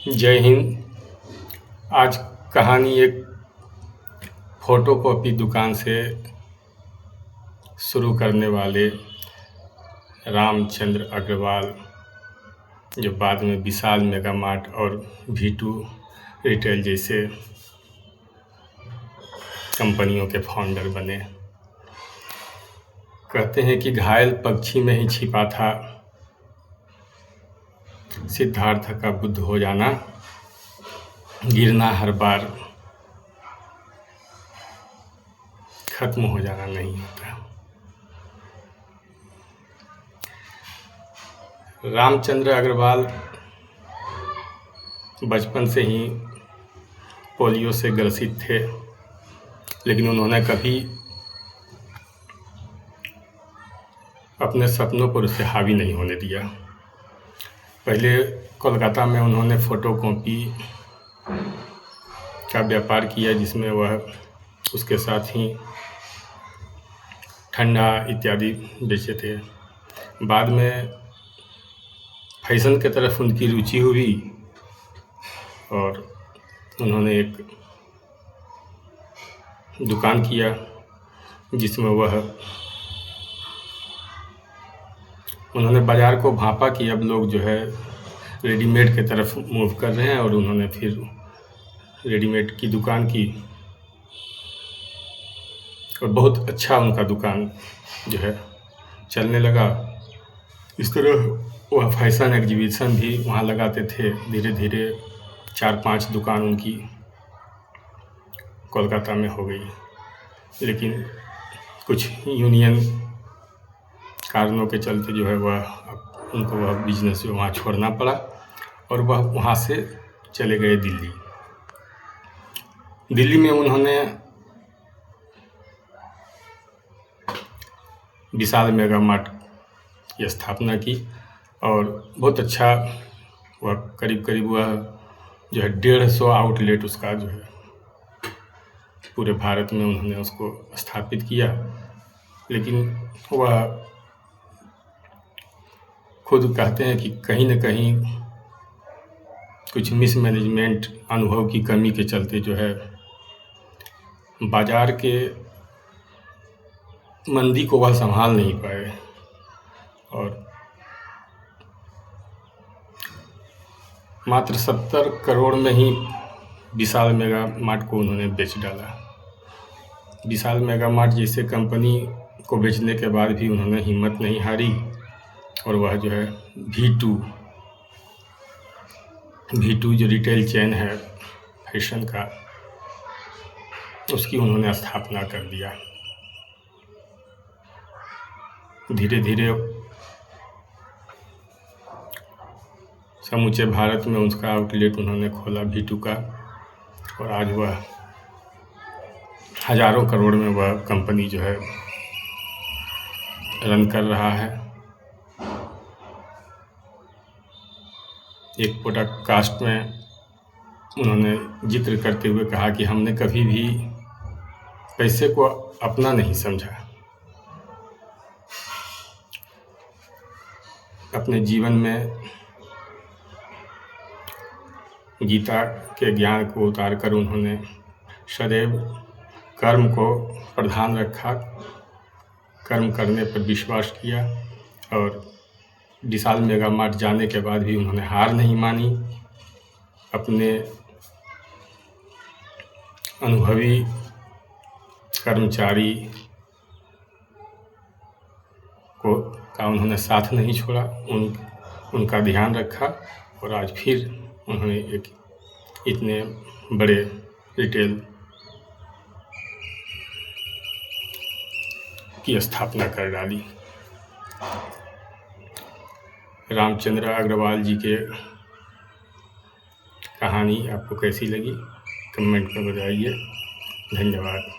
जय हिंद। आज कहानी एक फ़ोटोकॉपी दुकान से शुरू करने वाले रामचंद्र अग्रवाल, जो बाद में विशाल मेगा मार्ट और V2 रिटेल जैसे कंपनियों के फाउंडर बने। कहते हैं कि घायल पक्षी में ही छिपा था सिद्धार्थ का बुद्ध हो जाना, गिरना हर बार खत्म हो जाना नहीं होता। रामचंद्र अग्रवाल बचपन से ही पोलियो से ग्रसित थे, लेकिन उन्होंने कभी अपने सपनों पर उसे हावी नहीं होने दिया। पहले कोलकाता में उन्होंने फ़ोटोकॉपी का व्यापार किया, जिसमें वह उसके साथ ही ठंडा इत्यादि बेचे थे। बाद में फैशन की तरफ उनकी रुचि हुई और उन्होंने एक दुकान किया, जिसमें उन्होंने बाज़ार को भांपा कि अब लोग जो है रेडीमेड की तरफ मूव कर रहे हैं, और उन्होंने फिर रेडीमेड की दुकान की और बहुत अच्छा उनका दुकान जो है चलने लगा। इस तरह वह फैशन एग्जीबिशन भी वहाँ लगाते थे। धीरे धीरे 4-5 दुकान उनकी कोलकाता में हो गई, लेकिन कुछ यूनियन कारणों के चलते जो है उनको वह बिजनेस जो वहाँ छोड़ना पड़ा, और वह वहाँ से चले गए दिल्ली में उन्होंने विशाल मेगा मार्ट की स्थापना की, और बहुत अच्छा वह करीब वह जो है 150 आउटलेट उसका जो है पूरे भारत में उन्होंने उसको स्थापित किया। लेकिन वह खुद कहते हैं कि कहीं न कहीं कुछ मिसमैनेजमेंट, अनुभव की कमी के चलते जो है बाज़ार के मंदी को वह संभाल नहीं पाए, और मात्र 70 करोड़ में ही विशाल मेगा मार्ट को उन्होंने बेच डाला। विशाल मेगा मार्ट जैसे कंपनी को बेचने के बाद भी उन्होंने हिम्मत नहीं हारी, और वह जो है V2 जो रिटेल चेन है फैशन का, उसकी उन्होंने स्थापना कर दिया। धीरे धीरे समूचे भारत में उसका आउटलेट उन्होंने खोला V2 का, और आज वह हज़ारों करोड़ में वह कंपनी जो है रन कर रहा है। एक पॉडकास्ट में उन्होंने जिक्र करते हुए कहा कि हमने कभी भी पैसे को अपना नहीं समझा। अपने जीवन में गीता के ज्ञान को उतार कर उन्होंने सदैव कर्म को प्रधान रखा, कर्म करने पर विश्वास किया, और विशाल मेगा मार्ट जाने के बाद भी उन्होंने हार नहीं मानी। अपने अनुभवी कर्मचारी का उन्होंने साथ नहीं छोड़ा, उनका ध्यान रखा, और आज फिर उन्होंने एक इतने बड़े रिटेल की स्थापना कर डाली। रामचंद्र अग्रवाल जी के कहानी आपको कैसी लगी, कमेंट में बताइए। धन्यवाद।